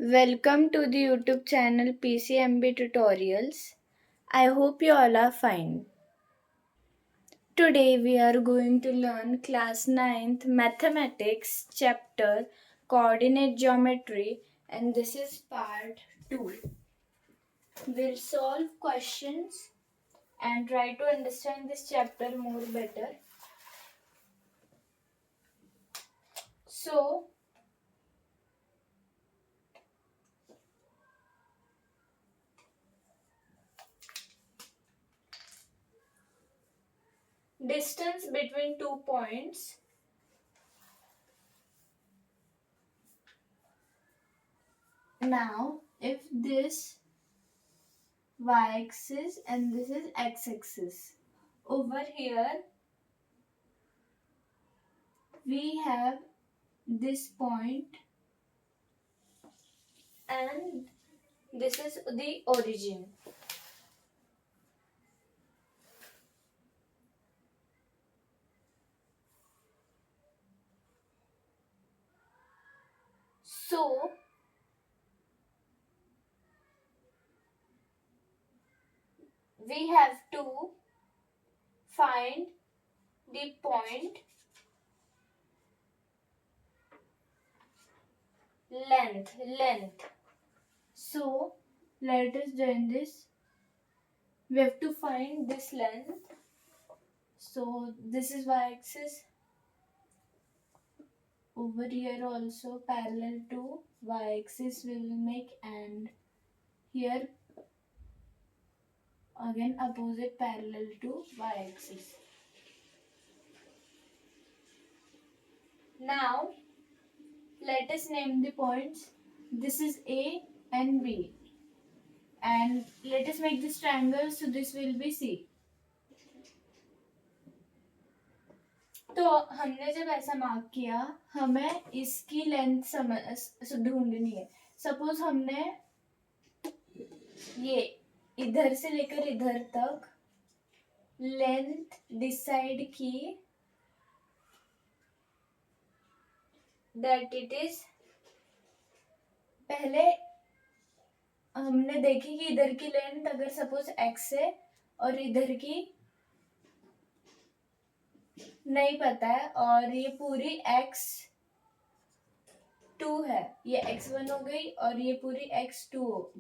Welcome to the YouTube channel PCMB Tutorials. I hope you all are fine. Today we are going to learn class 9th Mathematics chapter Coordinate Geometry, and this is part 2. We'll solve questions and try to understand this chapter more better. So, distance between 2 points. Now, if this y-axis and this is x-axis, over here we have this point and this is the origin. So we have to find the point length. So let us join this. We have to find this length. So this is y-axis. Over here also parallel to y-axis we will make, and here again opposite parallel to y-axis. Now let us name the points. This is A and B, and let us make this triangle, so this will be C. तो हमने जब ऐसा mark किया, हमें इसकी length ढूंढनी है. Suppose हमने ये इधर से लेकर इधर तक लेंथ डिसाइड की, दैट इट इज, पहले हमने देखी कि इधर की लेंथ अगर सपोज x है और इधर की नहीं पता है, और ये पूरी x2 है, ये x1 हो गई और ये पूरी x2 हो,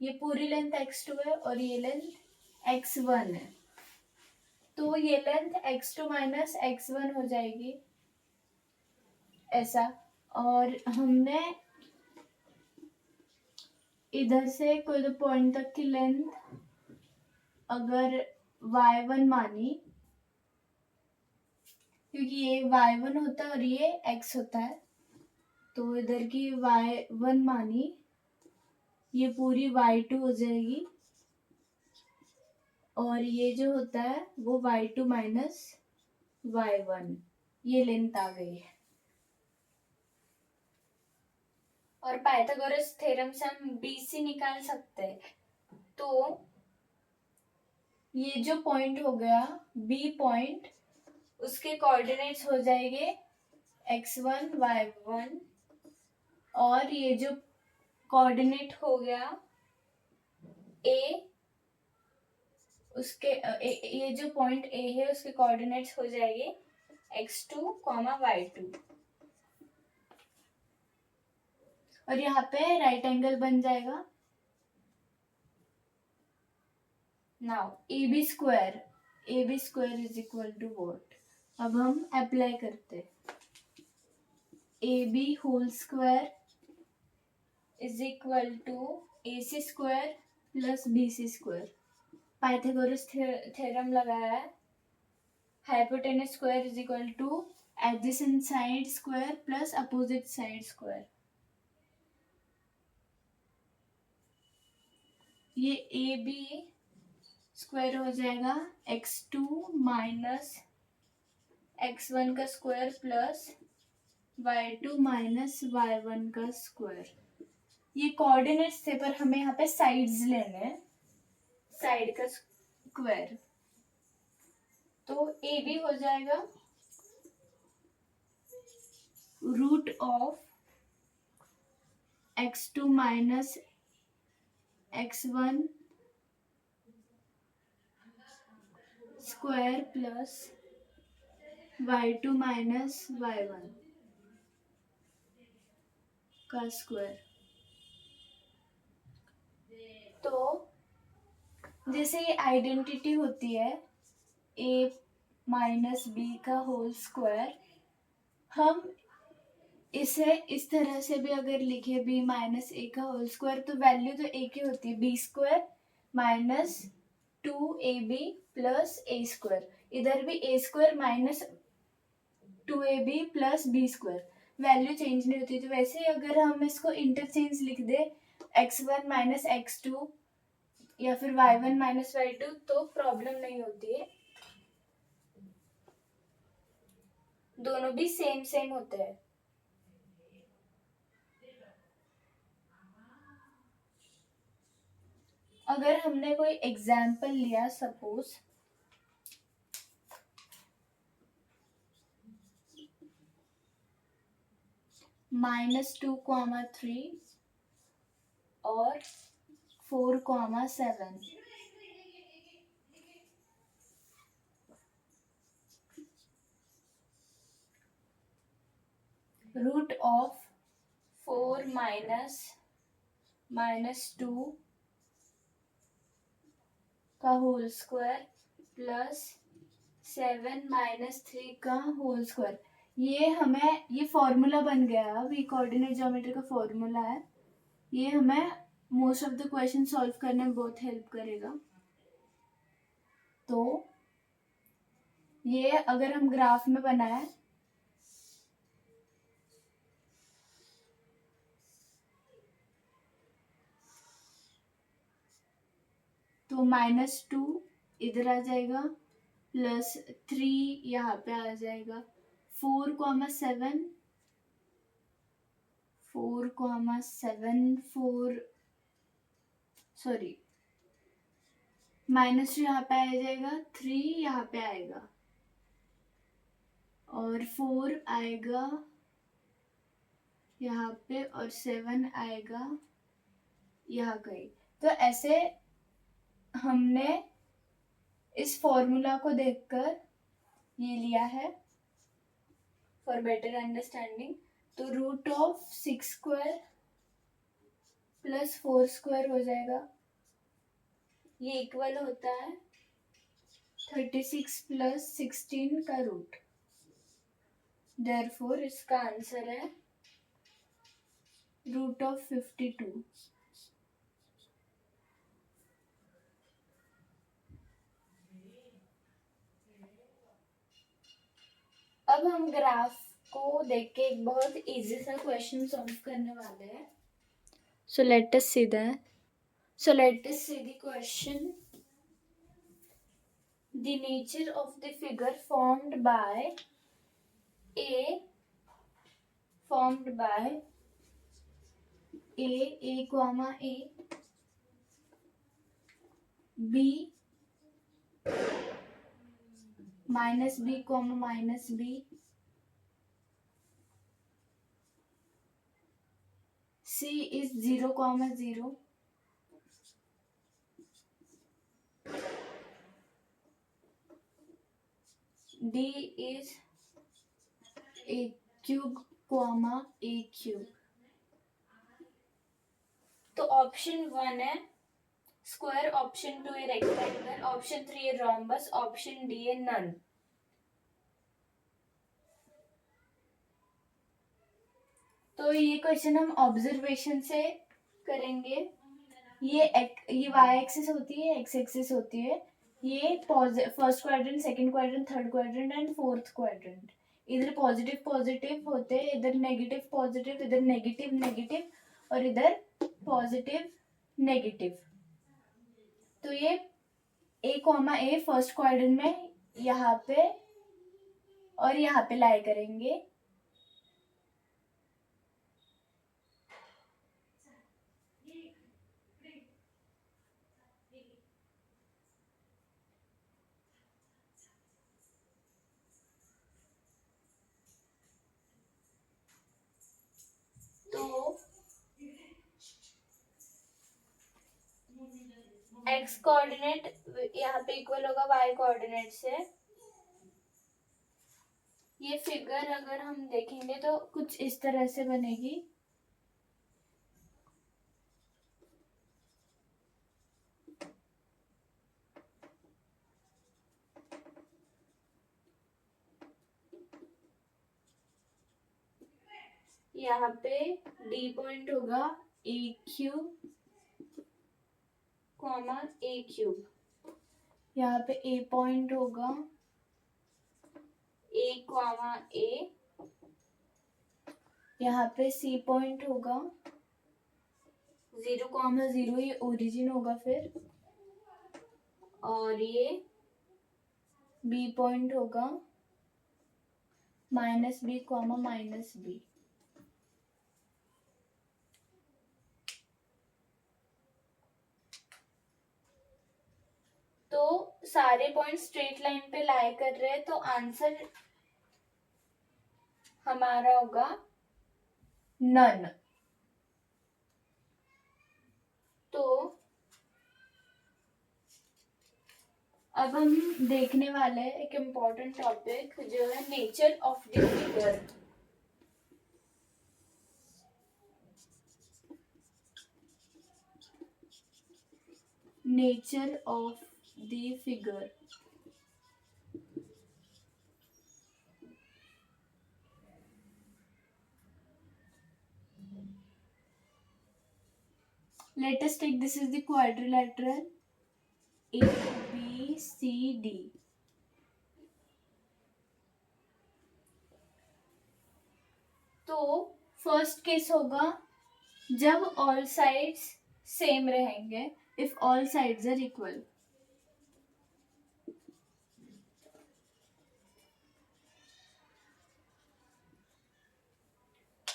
ये पूरी लेंथ x2 है और ये लेंथ x1 है, तो ये लेंथ x2 माइनस x1 हो जाएगी ऐसा. और हमने इधर से कोई पॉइंट तक की लेंथ अगर y1 मानी, क्योंकि ये y1 होता है और ये x होता है, तो इधर की y1 मानी, ये पूरी y2 हो जाएगी, और ये जो होता है वो y2 माइनस y1, ये लेंथ आ गई है. और पाइथागोरस थ्योरम से हम BC निकाल सकते हैं. तो ये जो पॉइंट हो गया B पॉइंट, उसके कोऑर्डिनेट्स हो जाएंगे x1 y1, और ये जो कोऑर्डिनेट हो गया A, उसके ये जो पॉइंट A है उसके कोऑर्डिनेट्स हो जाएंगे x2, y2, और यहाँ पे राइट एंगल बन जाएगा. Now AB square is equal to what. अब हम अप्लाई करते. AB whole square is equal to AC square plus BC square. Pythagoras theorem लगाया है. Hypotenuse square is equal to adjacent side square plus opposite side square. ये AB square हो जाएगा x2 minus x1 का square plus y2 minus y1 का square. ये coordinates थे, पर हमें यहाँ पे साइड्स लेने हैं, साइड का स्क्वायर. तो AB हो जाएगा root of x2 minus x1 square plus y2 minus y1 का स्क्वायर। तो जैसे ये आइडेंटिटी होती है a माइनस बी का होल स्क्वायर, हम इसे इस तरह से भी अगर लिखे b माइनस ए का होल स्क्वायर तो वैल्यू तो एक ही होती है, B square minus 2ab plus A square. इधर भी A square minus 2ab plus B square, value change नहीं होती। तो वैसे अगर हम इसको इंटरचेंज लिख दे x1 माइनस x2 या फिर y1 माइनस y2 तो प्रॉब्लम नहीं होती है, दोनों भी सेम सेम होते हैं। अगर हमने कोई एग्जाम्पल लिया, सपोज -2, 3 और 4, 7, रूट ऑफ 4 माइनस 2 का होल स्क्वायर प्लस 7 माइनस 3 का होल स्क्वायर। ये फॉर्मूला बन गया। अब ये कोऑर्डिनेट ज्योमेट्री का फॉर्मूला है, ये हमें most of the question solve करने में बहुत हेल्प करेगा। तो ये अगर हम ग्राफ में बनाए तो -2 इधर आ जाएगा, प्लस 3 यहाँ पे आ जाएगा, 4, 7 सॉरी -2 यहाँ पे आ जाएगा, 3 यहाँ पे आएगा और 4 आएगा यहाँ पे और 7 आएगा यहाँ कहीं। तो ऐसे हमने इस फॉर्मूला को देखकर ये लिया है फॉर बेटर अंडरस्टैंडिंग। तो root of 6 square plus 4 square हो जाएगा, ये इक्वल होता है 36 प्लस 16 का रूट। देयरफॉर इसका आंसर है रूट ऑफ 52। अब हम ग्राफ को देख के एक बहुत इजी सा क्वेश्चन सॉल्व करने वाले हैं। So let us see that. So let us see the question. The nature of the figure formed by A, comma A, B, minus B, comma minus B, C is 0, 0, D is a cube, comma a cube. तो option 1 है square, option 2 है rectangle, option 3 है rhombus, option D है none. तो ये question हम observation से करेंगे। ये वाई एक्सिस होती है, एक्स एक्सिस होती है, ये first quadrant, second quadrant, third quadrant and fourth quadrant. इधर पॉजिटिव पॉजिटिव होते हैं, इधर नेगेटिव पॉजिटिव, इधर नेगेटिव नेगेटिव और इधर पॉजिटिव नेगेटिव। तो ये ए फर्स्ट क्वाड्रेंट में यहाँ पे और यहाँ पे लाई करेंगे। तो x कोऑर्डिनेट यहाँ पे इक्वल होगा y कोऑर्डिनेट से। ये फिगर अगर हम देखेंगे तो कुछ इस तरह से बनेगी। यहाँ पे d पॉइंट होगा a cube comma a cube, यहाँ पे a पॉइंट होगा a कॉमा a, यहाँ पे c पॉइंट होगा 0,0, ये ओरिजिन होगा फिर, और ये b पॉइंट होगा -b कॉमा -b। तो सारे पॉइंट स्ट्रेट लाइन पे लाई कर रहे हैं, तो आंसर हमारा होगा नन। तो अब हम देखने वाले हैं एक इम्पॉर्टेंट टॉपिक जो है nature of the figure. Nature of the figure. Let us take this is the quadrilateral A B C D. तो फर्स्ट केस होगा जब ऑल साइड्स सेम रहेंगे, if all sides are equal.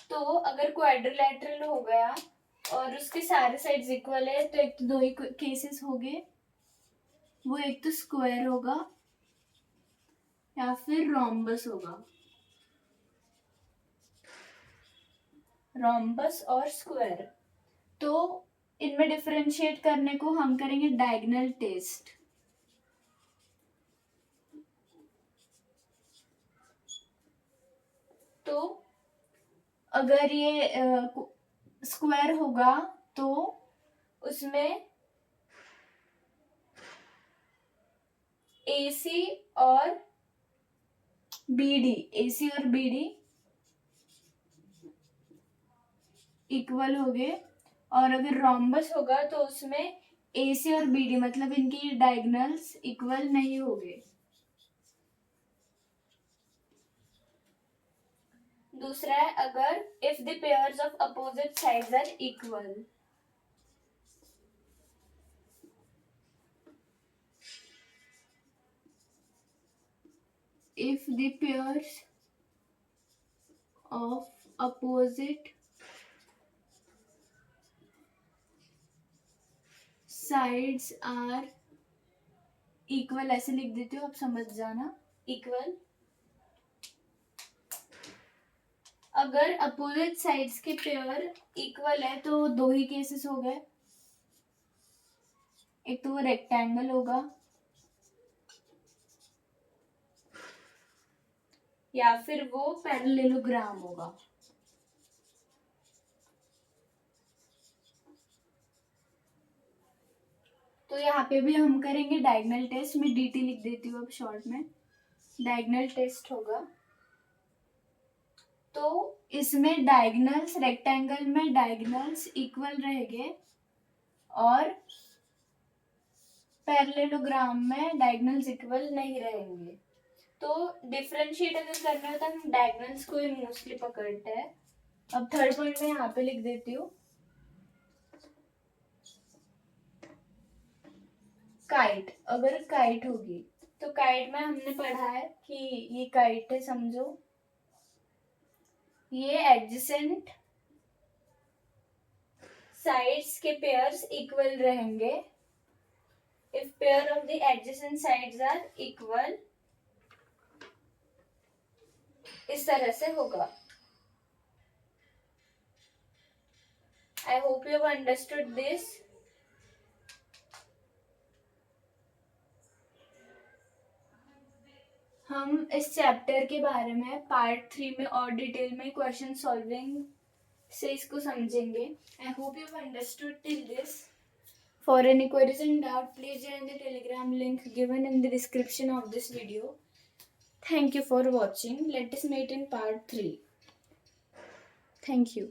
तो अगर quadrilateral हो गया और उसके सारे साइड्स इक्वल है तो एक तो दो ही केसेस हो गए, वो एक तो स्क्वायर होगा या फिर रोम्बस होगा। रोम्बस और स्क्वायर। तो इनमें डिफरेंशिएट करने को हम करेंगे डायगोनल टेस्ट। तो अगर ये स्क्वायर होगा तो उसमें AC और BD इक्वल हो गए, और अगर रोम्बस होगा तो उसमें AC और BD मतलब इनकी डायगोनल्स इक्वल नहीं हो गए। दूसरा है अगर if the pairs of opposite sides are equal. If the pairs of opposite sides are equal, ऐसे लिख देती हूँ, आप समझ जाना, इक्वल। अगर अपोजिट साइड्स के पेयर इक्वल है तो दो ही केसेस हो गए, एक तो वो रेक्टेंगल होगा या फिर वो पैरेललोग्राम होगा। तो यहाँ पे भी हम करेंगे डायगोनल टेस्ट। मैं DT लिख देती हूँ अब शॉर्ट में। डायगोनल टेस्ट होगा तो इसमें डायगोनल्स, रेक्टेंगल में डायगोनल्स इक्वल रहेंगे और पैरेललोग्राम में डायगोनल्स इक्वल नहीं रहेंगे। तो डिफरेंशिएट अगर करना होता है हम डायगोनल्स को ही मोस्टली पकड़ते हैं। अब थर्ड पॉइंट में यहाँ पे लिख देती हूँ, काइट। अगर काइट होगी तो काइट में हमने पढ़ा है कि ये काइट है, समझो ये एडजेसेंट साइड्स के पेयर्स इक्वल रहेंगे। If pair of the adjacent sides are equal, इस तरह से होगा। I hope you have understood this. हम इस चैप्टर के बारे में पार्ट 3 में और डिटेल में क्वेश्चन सॉल्विंग से इसको समझेंगे. आई hope you have understood till this. For any queries and doubt, please join the Telegram link given in the description of this video. Thank you for watching. Let us meet in part 3. Thank you.